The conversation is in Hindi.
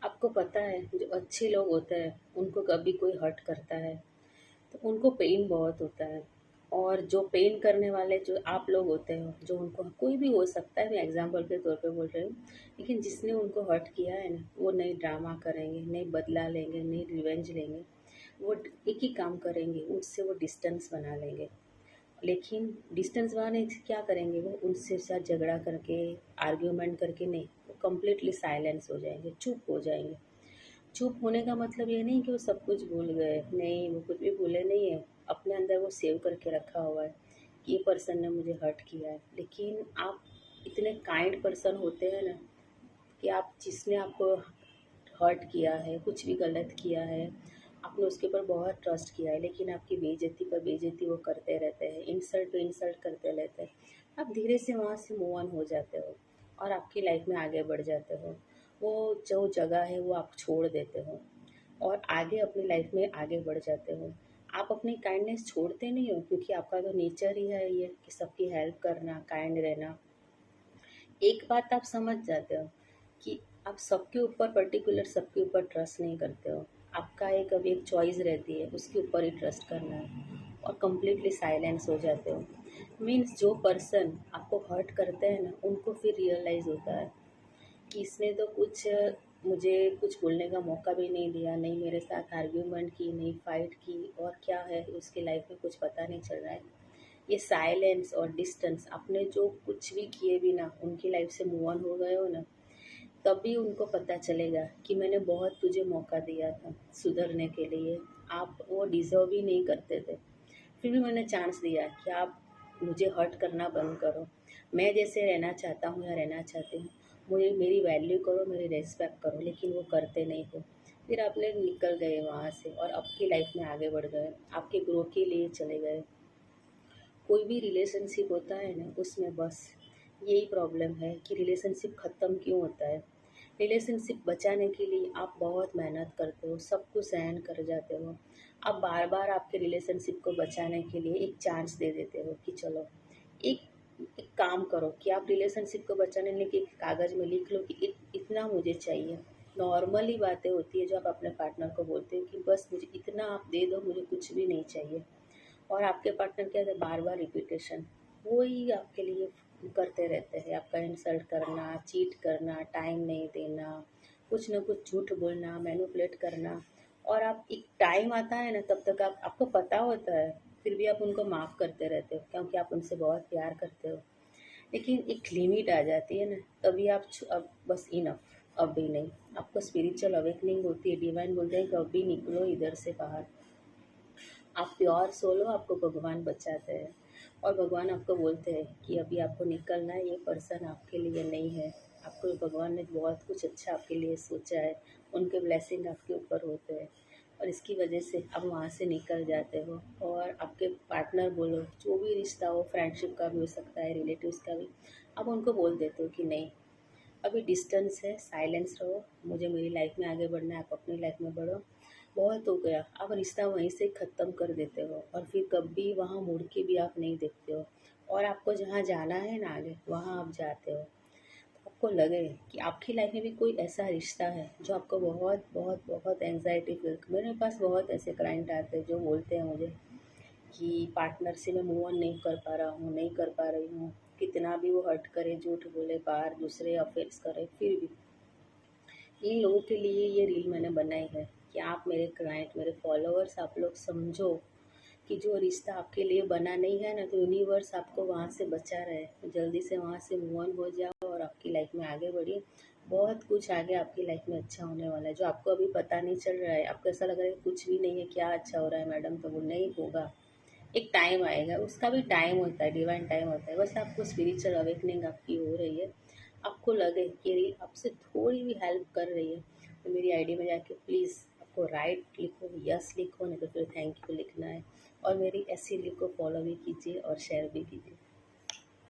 आपको पता है जो अच्छे लोग होते हैं उनको कभी कोई हर्ट करता है तो उनको पेन बहुत होता है। और जो पेन करने वाले जो आप लोग होते हो, जो उनको कोई भी हो सकता है, मैं एग्जांपल के तौर पे बोल रही हूँ, लेकिन जिसने उनको हर्ट किया है ना, वो नहीं ड्रामा करेंगे, नहीं बदला लेंगे, नहीं रिवेंज लेंगे। वो एक ही काम करेंगे, उससे वो डिस्टेंस बना लेंगे। लेकिन डिस्टेंस बनाने से क्या करेंगे, वो उनसे साथ झगड़ा करके, आर्ग्यूमेंट करके नहीं, वो कम्प्लीटली साइलेंस हो जाएंगे, चुप हो जाएंगे। चुप होने का मतलब ये नहीं कि वो सब कुछ भूल गए, नहीं, वो कुछ भी भूले नहीं है। अपने अंदर वो सेव करके रखा हुआ है कि ये पर्सन ने मुझे हर्ट किया है। लेकिन आप इतने काइंड पर्सन होते हैं ना कि आप जिसने आपको हर्ट किया है, कुछ भी गलत किया है, आपने उसके ऊपर बहुत ट्रस्ट किया है, लेकिन आपकी बेइज्जती पर बेइज्जती वो करते रहते हैं, इंसल्ट पे इंसल्ट करते रहते हैं। आप धीरे से वहाँ से मूव ऑन हो जाते हो और आपकी लाइफ में आगे बढ़ जाते हो। वो जो जगह है वो आप छोड़ देते हो और आगे अपनी लाइफ में आगे बढ़ जाते हो। आप अपनी काइंडनेस छोड़ते नहीं हो, क्योंकि आपका तो नेचर ही है ये कि सबकी हेल्प करना, काइंड रहना। एक बात आप समझ जाते हो कि आप सबके ऊपर, पर्टिकुलर सबके ऊपर ट्रस्ट नहीं करते हो। आपका एक अब एक चॉइस रहती है, उसके ऊपर ही ट्रस्ट करना है और कंप्लीटली साइलेंस हो जाते हो। मीन्स जो पर्सन आपको हर्ट करते हैं ना, उनको फिर रियलाइज़ होता है कि इसने तो कुछ मुझे कुछ बोलने का मौका भी नहीं दिया, नहीं मेरे साथ आर्ग्यूमेंट की, नहीं फाइट की, और क्या है उसकी लाइफ में कुछ पता नहीं चल रहा है। ये साइलेंस और डिस्टेंस, आपने जो कुछ भी किए बिना उनकी लाइफ से मूव ऑन हो गए हो ना, तभी उनको पता चलेगा कि मैंने बहुत तुझे मौका दिया था सुधरने के लिए। आप वो डिज़र्व ही नहीं करते थे, फिर भी मैंने चांस दिया कि आप मुझे हर्ट करना बंद करो। मैं जैसे रहना चाहता हूँ या रहना चाहती हूँ, मुझे मेरी वैल्यू करो, मेरी रिस्पेक्ट करो, लेकिन वो करते नहीं थे। फिर आपने निकल गए वहाँ से और आपकी लाइफ में आगे बढ़ गए, आपके ग्रो के लिए चले गए। कोई भी रिलेशनशिप होता है ना, उसमें बस यही प्रॉब्लम है कि रिलेशनशिप ख़त्म क्यों होता है। रिलेशनशिप बचाने के लिए आप बहुत मेहनत करते हो, सब कुछ सहन कर जाते हो। आप बार बार आपके रिलेशनशिप को बचाने के लिए एक चांस दे देते हो कि चलो एक एक काम करो कि आप रिलेशनशिप को बचाने के लिए एक कागज़ में लिख लो कि इतना मुझे चाहिए। नॉर्मली बातें होती है जो आप अपने पार्टनर को बोलते हो कि बस मुझे इतना आप दे दो, मुझे कुछ भी नहीं चाहिए। और आपके पार्टनर क्या है, बार बार रिपीटेशन, वो ही आपके लिए करते रहते हैं। आपका इंसल्ट करना, चीट करना, टाइम नहीं देना, कुछ ना कुछ झूठ बोलना, मैनिपुलेट करना। और आप एक टाइम आता है ना, तब तक आपको पता होता है, फिर भी आप उनको माफ़ करते रहते हो क्योंकि आप उनसे बहुत प्यार करते हो। लेकिन एक लिमिट आ जाती है ना, तभी आप अब बस इनफ, अब भी नहीं। आपको स्पिरिचुअल अवेकनिंग होती है, डिवाइन बोलते हैं कि अब भी निकलो इधर से बाहर। आप प्योर सोल हो, आपको भगवान बचाते हैं और भगवान आपको बोलते हैं कि अभी आपको निकलना है, ये पर्सन आपके लिए नहीं है। आपको भगवान ने बहुत कुछ अच्छा आपके लिए सोचा है, उनके ब्लेसिंग आपके ऊपर होते हैं और इसकी वजह से आप वहाँ से निकल जाते हो। और आपके पार्टनर बोलो, जो भी रिश्ता हो, फ्रेंडशिप का भी हो सकता है, रिलेटिव्स का भी, आप उनको बोल देते हो कि नहीं, अभी डिस्टेंस है, साइलेंस रहो, मुझे मेरी लाइफ में आगे बढ़ना है, आप अपनी लाइफ में बढ़ो, बहुत हो गया। आप रिश्ता वहीं से ख़त्म कर देते हो और फिर कभी वहाँ मुड़ के भी आप नहीं देखते हो। और आपको जहाँ जाना है ना आगे, वहाँ आप जाते हो। तो आपको लगे कि आपकी लाइफ में भी कोई ऐसा रिश्ता है जो आपको बहुत बहुत बहुत एंजाइटी फील। मेरे पास बहुत ऐसे क्लाइंट आते हैं जो बोलते हैं मुझे कि पार्टनर से मैं मूव ऑन नहीं कर पा रहा हूँ, नहीं कर पा रही हूँ, कितना भी वो हर्ट करे, झूठ बोले, बाहर दूसरे अफेयर्स करे, फिर भी। इन लोगों के लिए ये रील मैंने बनाई है कि आप मेरे क्लाइंट, मेरे फॉलोअर्स, आप लोग समझो कि जो रिश्ता आपके लिए बना नहीं है ना, तो यूनिवर्स आपको वहाँ से बचा रहे। तो जल्दी से वहाँ से मूव ऑन हो जाओ और आपकी लाइफ में आगे बढ़िए। बहुत कुछ आगे आपकी लाइफ में अच्छा होने वाला है जो आपको अभी पता नहीं चल रहा है। आपको ऐसा लग रहा है कि कुछ भी नहीं है, क्या अच्छा हो रहा है मैडम, तो वो नहीं होगा। एक टाइम आएगा, उसका भी टाइम होता है, डिवाइन टाइम होता है। बस आपको स्पिरिचुअल अवेकनिंग आपकी हो रही है, आपको लगे कि ये रील आपसे थोड़ी भी हेल्प कर रही है, तो मेरी आईडी में जाके प्लीज़ आपको राइट लिखो, यस लिखो, नहीं तो फिर थैंक यू लिखना है। और मेरी ऐसी रील को फॉलो भी कीजिए और शेयर भी कीजिए।